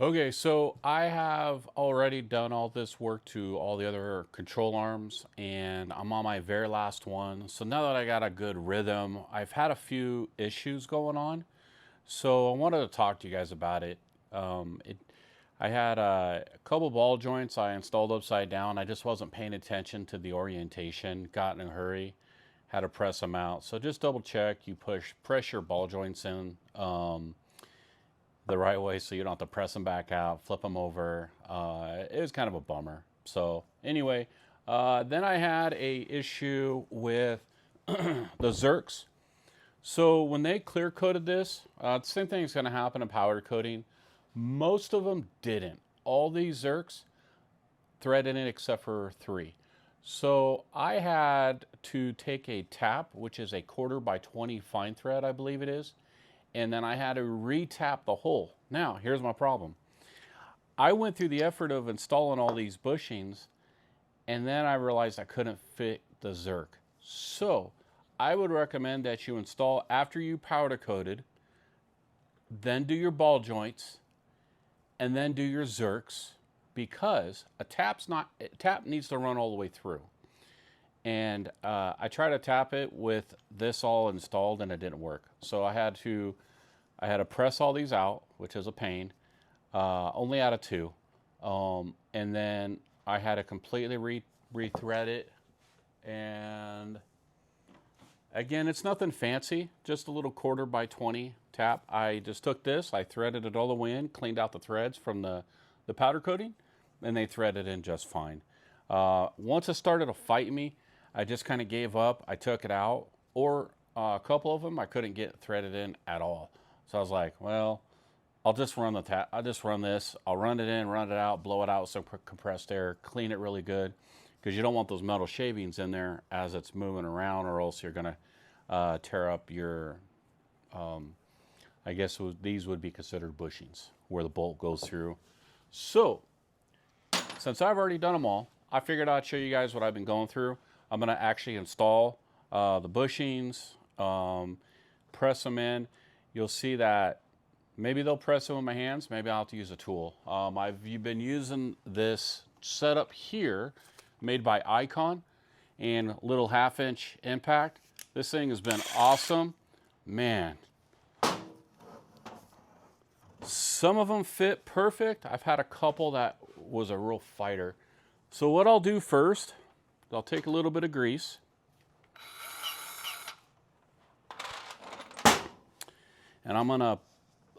Okay, so I have already done all this work to all the other control arms, and I'm on my very last one. So now that I got a good rhythm, I've had a few issues going on. So I wanted to talk to you guys about it. Um, it I had a couple ball joints I installed upside down. I just wasn't paying attention to the orientation, got in a hurry, had to press them out. So just double check you press your ball joints in. The right way so you don't have to press them back out, flip them over. It was kind of a bummer. So anyway, then I had a issue with the Zerks. So when they clear coated this, the same thing is going to happen in powder coating. Most of them didn't. All these Zerks threaded in except for 3. So I had to take a tap, which is a 1/4 by 20 fine thread, I believe it is, and then I had to re-tap the hole. Now, here's my problem. I went through the effort of installing all these bushings, and then I realized I couldn't fit the Zerk. So, I would recommend that you install after you powder coated, then do your ball joints, and then do your Zerks, because a tap needs to run all the way through. And I tried to tap it with this all installed, and it didn't work. So I had to press all these out, which is a pain. Only out of 2, and then I had to completely rethread it. And again, it's nothing fancy, just a little 1/4 by 20 tap. I just took this, I threaded it all the way in, cleaned out the threads from the powder coating, and they threaded in just fine. Once it started to fight me, I just kind of gave up. I took it out, or a couple of them I couldn't get threaded in at all. So I was like, well, I'll just run I'll just run this. I'll run it in, run it out, blow it out with some compressed air, clean it really good, because you don't want those metal shavings in there as it's moving around, or else you're gonna tear up your. I guess these would be considered bushings where the bolt goes through. So since I've already done them all, I figured I'd show you guys what I've been going through. I'm going to actually install the bushings, press them in. You'll see that maybe they'll press them with my hands. Maybe I'll have to use a tool. I've been using this setup here made by Icon and little 1/2-inch impact. This thing has been awesome. Man, some of them fit perfect. I've had a couple that was a real fighter. So what I'll do first, I'll take a little bit of grease, and I'm going to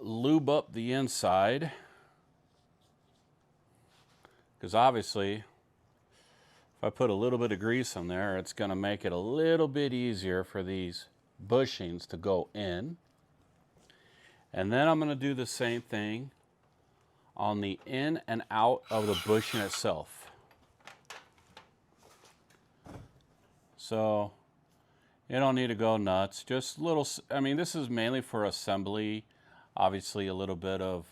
lube up the inside, because obviously if I put a little bit of grease in there, it's going to make it a little bit easier for these bushings to go in. And then I'm going to do the same thing on the in and out of the bushing itself. So you don't need to go nuts, just little. I mean, this is mainly for assembly. Obviously a little bit of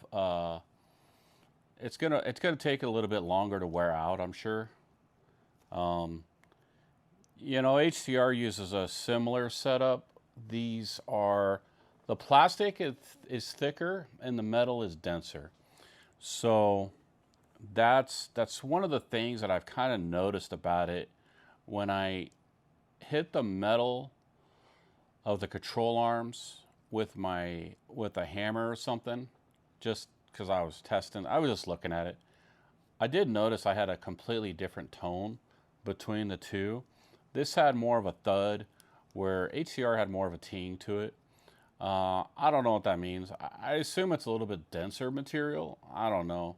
it's gonna take a little bit longer to wear out, I'm sure. You know, HCR uses a similar setup. These are, the plastic is thicker and the metal is denser. So that's one of the things that I've kind of noticed about it. When I hit the metal of the control arms with a hammer or something, just because I was just looking at it, I did notice I had a completely different tone between the two. This had more of a thud, where HCR had more of a ting to it. I don't know what that means. I assume it's a little bit denser material. I don't know.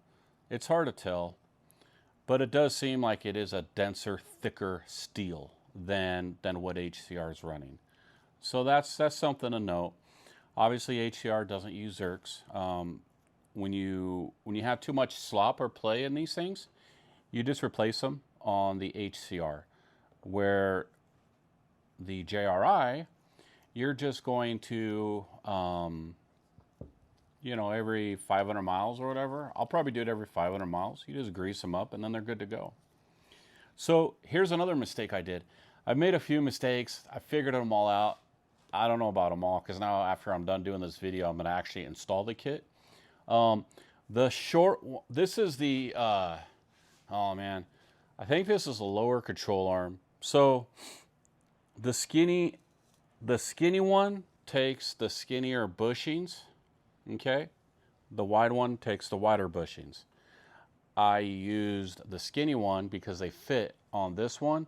It's hard to tell. But it does seem like it is a denser, thicker steel than what HCR is running. So that's something to note. Obviously, HCR doesn't use Zerks. When you have too much slop or play in these things, you just replace them on the HCR. Where the JRI, you're just going to, you know, every 500 miles or whatever. I'll probably do it every 500 miles. You just grease them up and then they're good to go. So here's another mistake I did. I've made a few mistakes. I figured them all out. I don't know about them all, because now after I'm done doing this video, I'm going to actually install the kit. The short, this is the, oh man, I think this is a lower control arm. So the skinny one takes the skinnier bushings, okay? The wide one takes the wider bushings. I used the skinny one because they fit on this one,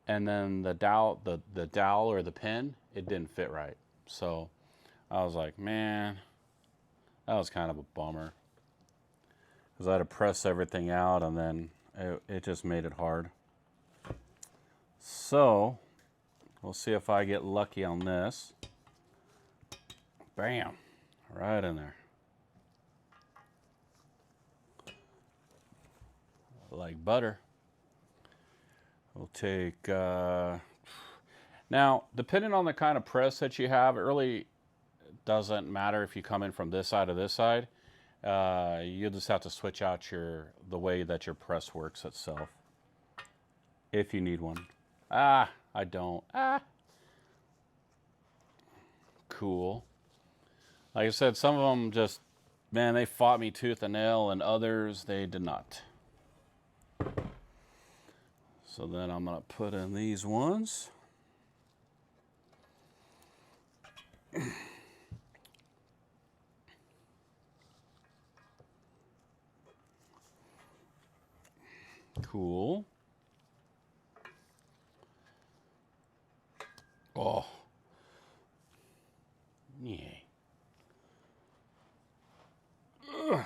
and then the dowel, the dowel or the pin, it didn't fit right. So I was like, man, that was kind of a bummer, because I had to press everything out, and then it just made it hard. So we'll see if I get lucky on this. Bam, right in there. Like butter. We'll take, now, depending on the kind of press that you have, it really doesn't matter if you come in from this side or this side. You just have to switch out the way that your press works itself, if you need one. I don't. Cool. Like I said, some of them just, man, they fought me tooth and nail, and others, they did not. So then I'm going to put in these ones. Cool. Oh. Yay. Ugh.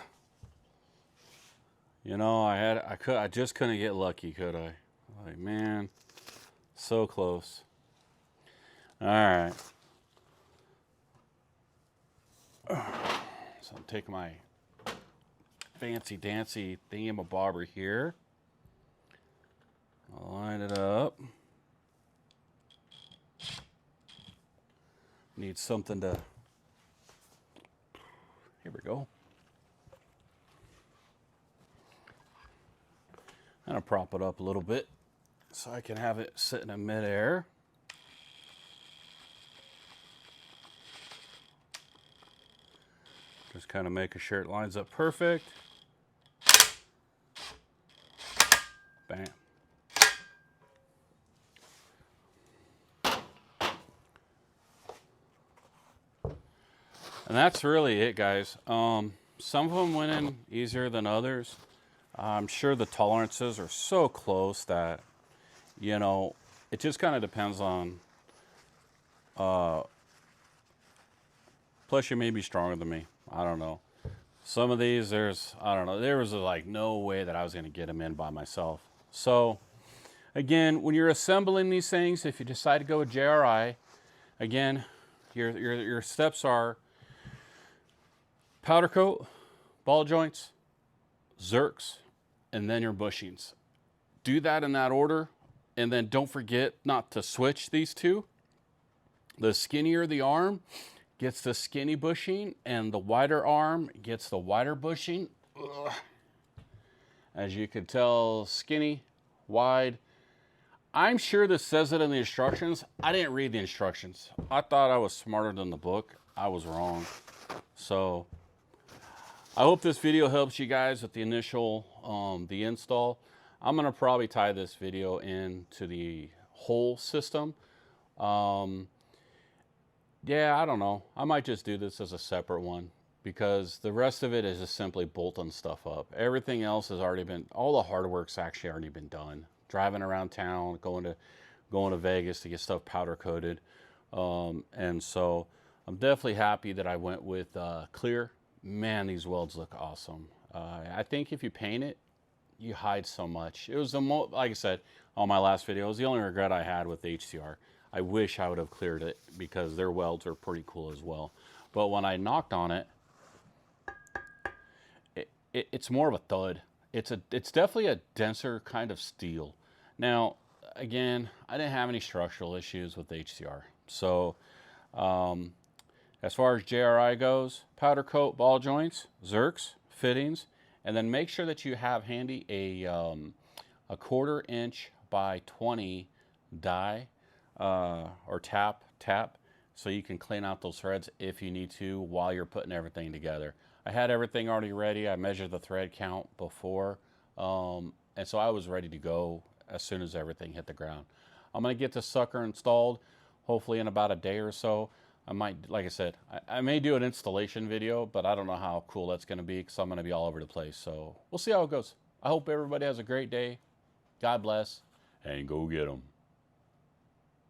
You know, I just couldn't get lucky, could I? Like, man, so close. All right. So I'm taking my fancy dancy thingamabobber here. I'll line it up. Need something to, here we go. I'm gonna prop it up a little bit so I can have it sitting in midair. Just kind of making sure it lines up perfect. Bam. And that's really it, guys. Some of them went in easier than others. I'm sure the tolerances are so close that, you know, it just kind of depends on, plus you may be stronger than me. I don't know. Some of these, I don't know, there was like no way that I was going to get them in by myself. So again, when you're assembling these things, if you decide to go with JRI, again, your steps are powder coat, ball joints, zerks, and then your bushings. Do that in that order, and then don't forget not to switch these two. The skinnier the arm gets the skinny bushing, and the wider arm gets the wider bushing. Ugh. As you can tell, skinny, wide. I'm sure this says it in the instructions. I didn't read the instructions. I thought I was smarter than the book. I was wrong. So I hope this video helps you guys with the initial, the install. I'm gonna probably tie this video into the whole system. Yeah, I don't know. I might just do this as a separate one, because the rest of it is just simply bolting stuff up. Everything else has already been, all the hard work's actually already been done. Driving around town, going to Vegas to get stuff powder coated. And so I'm definitely happy that I went with clear. Man, these welds look awesome. I think if you paint it, you hide so much. It was like I said on my last video, it was the only regret I had with the HCR. I wish I would have cleared it, because their welds are pretty cool as well. But when I knocked on it, it's more of a thud. It's definitely a denser kind of steel. Now, again, I didn't have any structural issues with the HCR. So, as far as JRI goes, powder coat, ball joints, zerks, fittings, and then make sure that you have handy a 1/4 inch by 20 die, or tap, so you can clean out those threads if you need to while you're putting everything together. I had everything already ready. I measured the thread count before, and so I was ready to go as soon as everything hit the ground. I'm gonna get this sucker installed, hopefully in about a day or so. I might, like I said, I may do an installation video, but I don't know how cool that's gonna be because I'm gonna be all over the place. So we'll see how it goes. I hope everybody has a great day. God bless, and go get them.